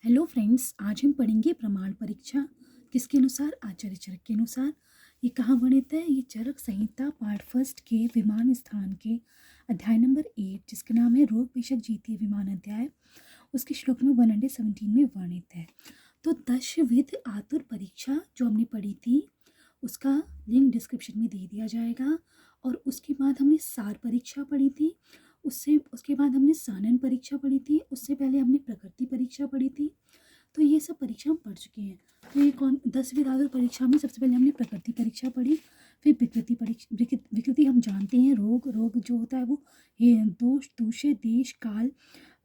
Hello friends, आज हम पढ़ेंगे प्रमाण परीक्षा किसके अनुसार, आचार्य चरक के अनुसार। ये कहाँ वर्णित है? ये चरक संहिता पार्ट फर्स्ट के विमान स्थान के अध्याय नंबर 8 जिसका नाम है रोग पेशक जीतीय विमान अध्याय, उसके श्लोक में 117 में वर्णित है। तो दशविध आतुर परीक्षा जो हमने पढ़ी थी उसका लिंक डिस्क्रिप्शन में दे दिया जाएगा। और उसके बाद हमने सार परीक्षा पढ़ी थी, उसके बाद हमने सानन परीक्षा पढ़ी थी, उससे पहले हमने प्रकृति परीक्षा पढ़ी थी। तो ये सब परीक्षा हम पढ़ चुके हैं। तो ये 10वीं आदर परीक्षा में सबसे पहले हमने प्रकृति परीक्षा पढ़ी, फिर विकृति परीक्षा। विकृति हम जानते हैं, रोग जो होता है वो ये दोष दूषे देश काल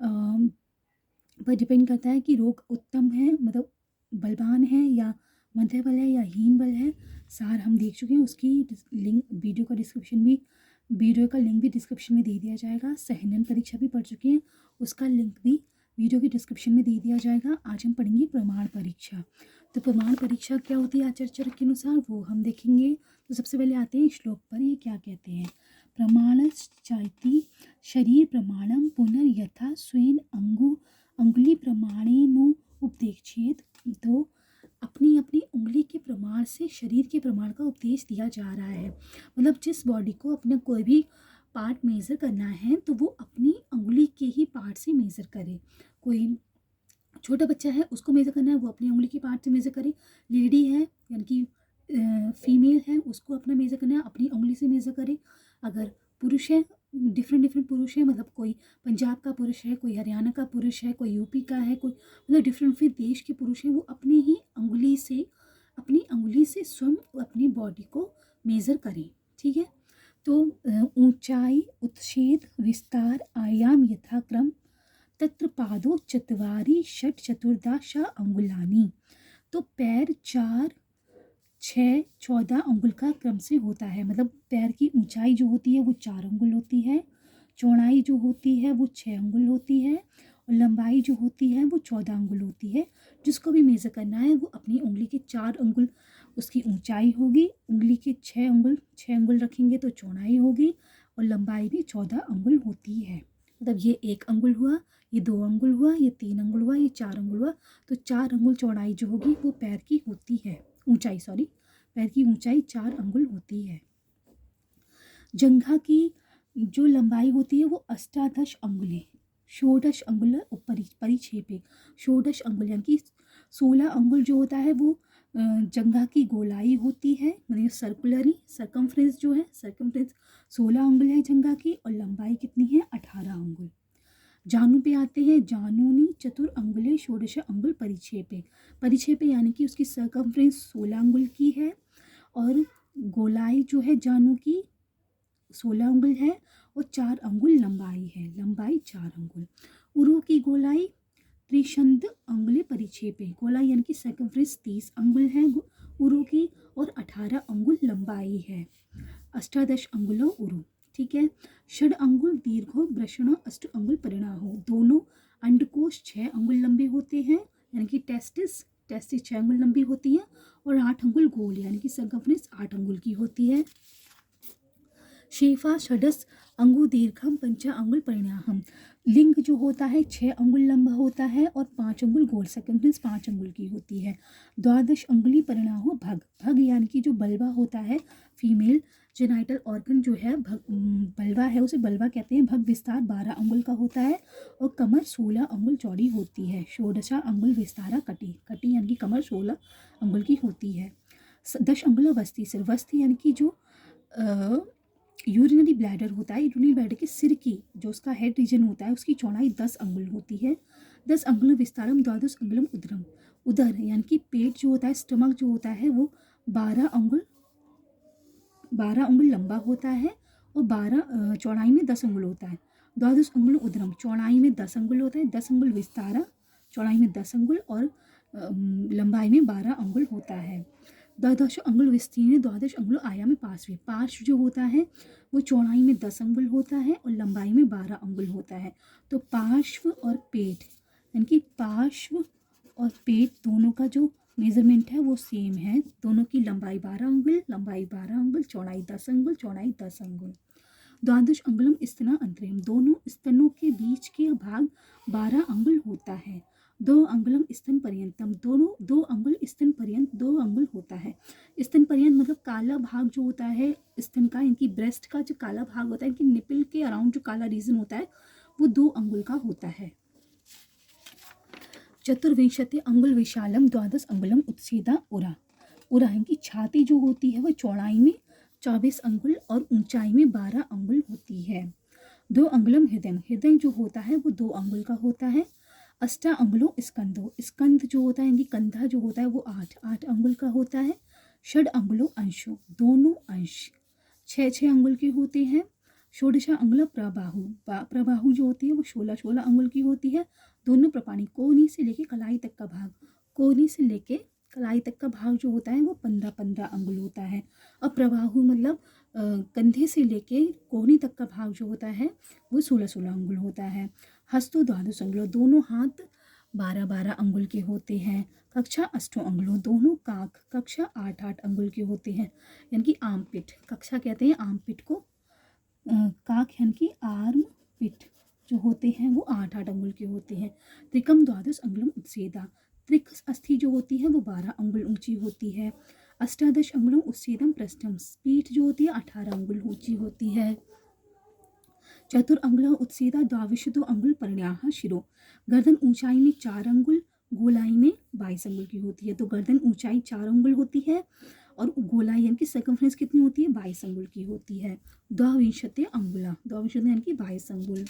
पर डिपेंड करता है कि रोग उत्तम है, मतलब बलवान है, या मध्य बल है, या हीन बल है। सार हम देख चुके हैं, उसकी लिंक वीडियो का लिंक भी डिस्क्रिप्शन में दे दिया जाएगा। सहनन परीक्षा भी पढ़ चुके हैं, उसका लिंक भी वीडियो के डिस्क्रिप्शन में दे दिया जाएगा। आज हम पढ़ेंगे प्रमाण परीक्षा। तो प्रमाण परीक्षा क्या होती है आचार्य चरक के अनुसार वो हम देखेंगे। तो सबसे पहले आते हैं श्लोक पर, ये क्या कहते हैं। प्रमाणश्चाइति शरीर प्रमाणम पुनर्यथा स्वेन अंगुली प्रमाणेनु उपदेक्षेत। तो अपनी अपनी उंगली के प्रमाण से शरीर के प्रमाण का उपदेश दिया जा रहा है। मतलब जिस बॉडी को अपना कोई भी पार्ट मेज़र करना है तो वो अपनी उंगली के ही पार्ट से मेज़र करे। कोई छोटा बच्चा है उसको मेज़र करना है, वो अपनी उंगली के पार्ट से मेज़र करे। लेडी है यानी कि फीमेल है, उसको अपना मेज़र करना है, अपनी उंगली से मेज़र करे। अगर पुरुष है, डिफरेंट पुरुष है, मतलब कोई पंजाब का पुरुष है, कोई हरियाणा का पुरुष है, कोई यूपी का है, कोई मतलब डिफरेंट देश के पुरुष हैं, वो अपनी उंगली से स्वयं अपनी बॉडी को मेज़र करें। ठीक है। तो ऊंचाई, उत्छेद, विस्तार, आयाम यथाक्रम तत्र पादो चत्वारि षट चतुर्दश अंगुलानी। तो पैर 4, 6, 14 अंगुल का क्रम से होता है। मतलब पैर की ऊंचाई जो होती है वो 4 अंगुल होती है, चौड़ाई जो होती है वो 6 अंगुल होती है, और लंबाई जो होती है वो 14 अंगुल होती है। जिसको भी मेज़र करना है वो अपनी उंगली के 4 अंगुल उसकी ऊंचाई होगी, उंगली के 6 अंगुल रखेंगे तो चौड़ाई होगी, और लंबाई भी 14 अंगुल होती है। मतलब ये 1 अंगुल हुआ, ये 2 अंगुल हुआ, ये 3 अंगुल हुआ, ये 4 अंगुल हुआ। तो 4 अंगुल चौड़ाई जो होगी वो पैर की होती है, पैर की ऊंचाई 4 अंगुल होती है। जंघा की जो लंबाई होती है वो अष्टादश अंगुल, षोडश अंगुल परिक्षेपे। षोडश अंगुल यानी कि 16 अंगुल जो होता है वो जंघा की गोलाई होती है, मतलब सर्कुलरी सर्कमफ्रेंस जो है, सर्कमफ्रेंस 16 अंगुल है जंघा की, और लंबाई कितनी है 18 अंगुल। जानु पे आते हैं। जानुनी चतुर अंगुले षोडश अंगुल परिक्षेपे यानी कि उसकी सर्कमफ्रेंस 16 अंगुल की है, और गोलाई जो है जानु की 16 अंगुल है, और 4 अंगुल लंबाई है, लंबाई 4 अंगुल। उरु की गोलाई त्रिशंद अंगुले परिक्षेपे, गोलाई यानी कि सर्कमफ्रेंस 30 अंगुल है उरु की, और 18 अंगुल लंबाई है। अष्टादश अंगुलो उरु। ठीक है। षड अंगुल दीर्घो वृषणो अष्ट अंगुल परिणाहो। दोनों अंडकोश 6 अंगुल लंबे होते हैं, यानी कि टेस्टिस 6 अंगुल लंबी होती है, और 8 अंगुल गोल यानी कि सर्कमफ्रेंस 8 अंगुल की होती है। शेफा षडस अंगु दीर्घम पंचा अंगुल परिणाहम। लिंग जो होता है 6 अंगुल लंबा होता है, और 5 अंगुल गोल, सर्कमफ्रेंस 5 अंगुल की होती है। द्वादश अंगुली परिणाहो भग यानी कि जो बल्बा होता है, फीमेल जेनाइटल ऑर्गन जो है बल्बा है, उसे बल्बा कहते हैं। भग विस्तार 12 अंगुल का होता है, और कमर 16 अंगुल चौड़ी होती है। षोडशा अंगुल विस्तारा कटी यानी कि कमर 16 अंगुल की होती है। 10 अंगुल वस्ती सिर, वस्ती यानी कि जो यूरिनरी ब्लैडर होता है, यूरिनरी ब्लैडर के सिर की जो उसका हेड रीजन होता है उसकी चौड़ाई 10 अंगुल होती है। 10 अंगुल विस्तारम द्वादश अंगुलम उदरम। उदर यानी कि पेट जो होता है, स्टमक जो होता है वो 12 अंगुल लंबा होता है, और 12 चौड़ाई में 10 अंगुल होता है। द्वादश अंगुल उदरम चौड़ाई में 10 अंगुल होता है, 10 अंगुल विस्तारा चौड़ाई में 10 अंगुल, और लंबाई में 12 अंगुल होता है। द्वादश अंगुल विस्तीर्ण द्वादश अंगुल आयाम पार्श्व जो होता है वो चौड़ाई में 10 अंगुल होता है, और लंबाई में 12 अंगुल होता है। तो पार्श्व और पेट यानी कि पार्श्व और पेट दोनों का जो मेजरमेंट है वो सेम है। दोनों की लंबाई 12 अंगुल, चौड़ाई 10 अंगुल। द्वादश अंगुलम स्तना अंतरिम, दोनों स्तनों के बीच के भाग 12 अंगुल होता है। दो अंगुलम स्तन पर्यंतम, दोनों 2 अंगुल स्तन पर्यंत 2 अंगुल होता है। स्तन पर्यंत मतलब काला भाग जो होता है स्तन का, इनकी ब्रेस्ट का जो काला भाग होता है, इनकी निपल के अराउंड जो काला रीजन होता है वो 2 अंगुल का होता है। चतुर्विंशति अंगुल विशालम द्वादश अंगुलम उत्सीदा उरा। उरा इनकी छाती जो होती है वह चौड़ाई में 24 अंगुल और ऊंचाई में 12 अंगुल होती है। 2 अंगुलम हृदय, हृदय जो होता है वो 2 अंगुल का होता है। अष्टा अंगुलों स्कंदो, स्कंद जो होता है इनकी कंधा जो होता है वो 8 अंगुल का होता है। षड अंगुलों अंशों, दोनों अंश 6 अंगुल के होते हैं। षोडशा अंगुल प्रबाहु, प्रबाहु जो होती है वो 16 अंगुल की होती है। दोनों प्रपाणी, कोहनी से लेके कलाई तक का भाग, कोहनी से लेके कलाई तक का भाग जो होता है वो 15 अंगुल होता है। और प्रबाहु मतलब कंधे से लेके कोहनी तक का भाग जो होता है वो 16 अंगुल होता है। हस्तो द्वादश अंगुलों, दोनों हाथ 12 अंगुल के होते हैं। कक्षा अष्टों अंगुलों, दोनों काख कक्षा 8 अंगुल के होते हैं। यानी कि आर्मपिट, कक्षा कहते हैं आर्मपिट को, काख यानी कि आर्म पिट जो होते हैं वो 8 अंगुल के होते हैं। त्रिकम द्वादश अंगुलम उच्छेदा, त्रिक अस्थि जो होती है वो 12 अंगुल ऊंची होती है। अष्टादश अंगुलम उच्छेदम पृष्ठम, पीठ जो होती है 18 अंगुल ऊंची होती है। चतुर अंगुल उत्सीदा द्वाविशतो अंगुल परिण्याह शिरो, गर्दन ऊंचाई में 4 अंगुल, गोलाई में 22 अंगुल की होती है। तो गर्दन ऊंचाई 4 अंगुल होती है और गोलाई यानी कि सर्कमफ्रेंस कितनी होती है 22 अंगुल की होती है। द्वाविंशति अंगुला, द्वाविंशति यानी कि 22 अंगुल।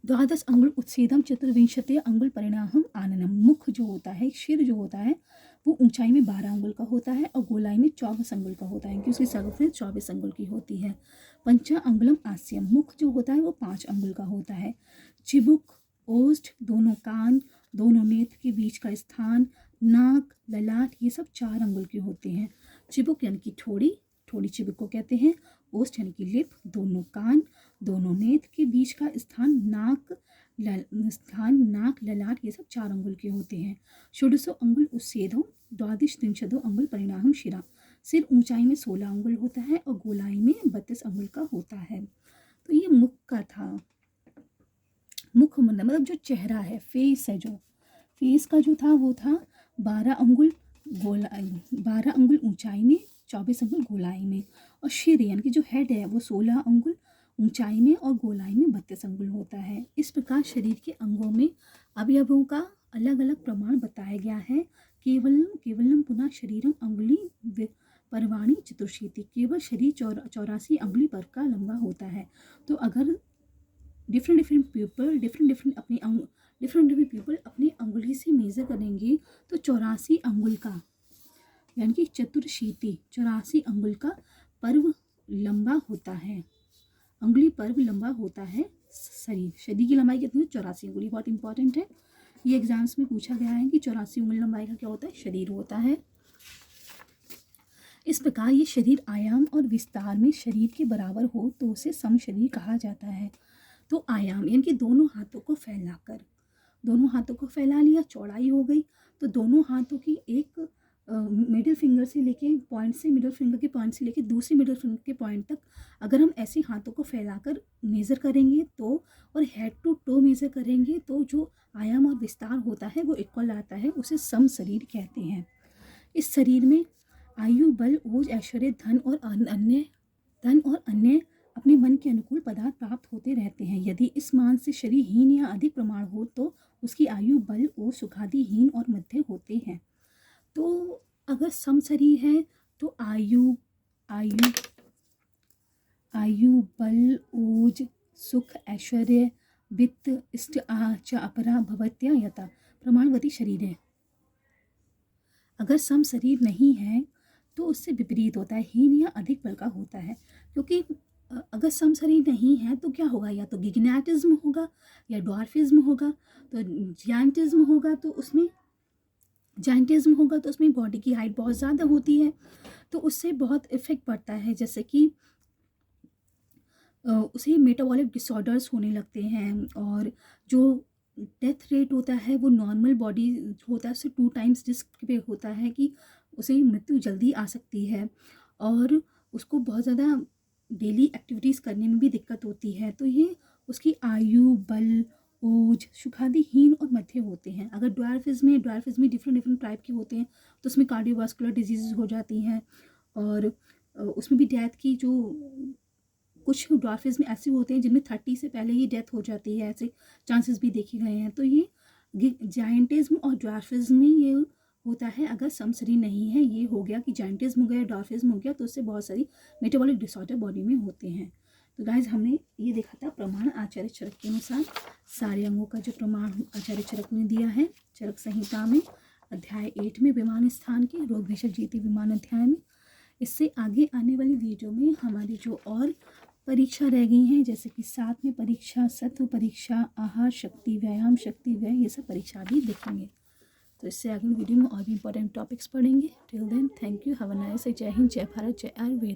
द्वादश अंगुल उच्छेदम चतुर्विंशति अंगुल परिणाहम आननम, मुख जो होता है सिर जो होता है वो ऊंचाई में 12 अंगुल का होता है और गोलाई में 24 अंगुल का होता है क्योंकि उसकी सर्कमफ्रेंस 24 अंगुल की होती है। पंचा अंगुलम आस्यम, मुख जो होता है वो 5 अंगुल का होता है। चिबुक, ओष्ठ, दोनों कान, दोनों नेत्र के बीच का स्थान, नाक, ललाट, ये सब 4 अंगुल के होते हैं। चिबुक यानी कि ठोड़ी, ठोड़ी चिबुक को कहते हैं। ओष्ठ यानी कि लिप, दोनों कान, दोनों नेत्र के बीच का स्थान, नाक, ललाट, ये सब 4 अंगुल के होते हैं। षोडशो अंगुल उच्छेदो द्वादश त्रिंशदो अंगुल परिणाहम शिरा, सिर ऊंचाई में 16 अंगुल होता है और गोलाई में 32 अंगुल का होता है। तो ये मुख का था। मुख मतलब जो चेहरा है, फेस है, जो फेस का जो था वो था 12 अंगुल गोलाई, 12 अंगुल ऊंचाई में, 24 अंगुल गोलाई में। और सिर यानी कि जो हेड है वो 16 अंगुल ऊंचाई में और गोलाई में 32 अंगुल होता है। इस प्रकार शरीर के अंगों में अवयवों का अलग अलग प्रमाण बताया गया है। केवलम पुनः शरीरम अंगुली परवाणी चतुर्शीति, केवल शरीर 84 अंगुली पर का लंबा होता है। तो अगर डिफरेंट पीपल अपनी अंगुली से मेज़र करेंगे तो 84 अंगुल का यानी कि चतुर्शीति 84 अंगुल का पर्व लंबा होता है। अंगुली पर्व लंबा होता है शरीर की लंबाई कितनी है 84 अंगुली। बहुत इंपॉर्टेंट है, ये एग्जाम्स में पूछा गया है कि 84 अंगुल लंबाई का क्या होता है, शरीर होता है। इस प्रकार ये शरीर आयाम और विस्तार में शरीर के बराबर हो तो उसे सम शरीर कहा जाता है। तो आयाम यानी कि दोनों हाथों को फैलाकर, दोनों हाथों को फैला लिया, चौड़ाई हो गई। तो दोनों हाथों की एक मिडिल फिंगर से लेके पॉइंट से, मिडिल फिंगर के पॉइंट से लेके दूसरी मिडिल फिंगर के पॉइंट तक अगर हम ऐसे हाथों को फैलाकर मेज़र करेंगे तो, और हेड टू टो मेज़र करेंगे तो जो आयाम और विस्तार होता है वो इक्वल आता है, उसे सम शरीर कहते हैं। इस शरीर में आयु, बल, ओज, ऐश्वर्य, धन और अन्य अपने मन के अनुकूल पदार्थ प्राप्त होते रहते हैं। यदि इस मान से शरीर हीन या अधिक प्रमाण हो तो उसकी आयु, बल, ओज, सुखादि हीन और मध्य होते हैं। तो अगर सम शरीर है तो आयु बल, ओज, सुख, ऐश्वर्य, वित्त, इष्ट, च अपरा भवत्या यथा प्रमाणवती शरीर है। अगर सम शरीर नहीं है तो उससे विपरीत होता है, हीन या अधिक बल का होता है। क्योंकि अगर सम शरीर नहीं है तो क्या होगा, या तो गिगनैटिज्म होगा या ड्वार्फिज्म होगा। तो जायंटिज्म होगा तो उसमें बॉडी की हाइट बहुत ज़्यादा होती है तो उससे बहुत इफेक्ट पड़ता है, जैसे कि उसे मेटाबॉलिक डिसऑर्डर्स होने लगते हैं और जो डेथ रेट होता है वो नॉर्मल बॉडी होता है उससे 2 टाइम्स रिस्क पे होता है कि उसे मृत्यु जल्दी आ सकती है और उसको बहुत ज़्यादा डेली एक्टिविटीज़ करने में भी दिक्कत होती है। तो ये उसकी आयु, बल, ओज, सुखादी, हीन और मध्य होते हैं। अगर ड्वार्फिज्म डिफरेंट डिफरेंट टाइप के होते हैं, तो उसमें कार्डियोवास्कुलर डिजीज़ हो जाती हैं, और उसमें भी डेथ की जो कुछ ड्वार्फिज्म ऐसे होते हैं जिनमें 30 से पहले ही डेथ हो जाती है, ऐसे चांसेस भी देखे गए हैं। तो ये जायंटिज्म और ड्वार्फिज्म में ये होता है अगर समसरी नहीं है, ये हो गया कि जायंटिज्म हो गया, ड्वार्फिज्म हो गया, तो उससे बहुत सारी मेटाबॉलिक डिसऑर्डर बॉडी में होते हैं। तो गाइज हमने ये देखा था प्रमाण आचार्य चरक के अनुसार सारे अंगों का जो प्रमाण आचार्य चरक ने दिया है, चरक संहिता में अध्याय 8 में विमान स्थान के, रोग भेषज जीति विमान अध्याय में। इससे आगे आने वाली वीडियो में हमारी जो और परीक्षा रह गई हैं, जैसे कि 7 में परीक्षा, सत्व परीक्षा, आहार शक्ति, व्यायाम शक्ति, व्यय, ये सब परीक्षा भी देखेंगे। तो इससे आगे वीडियो में और भी इंपॉर्टेंट टॉपिक्स पढ़ेंगे। Till then thank you, have a nice day. जय हिंद, जय भारत, जय आयुर्वेद।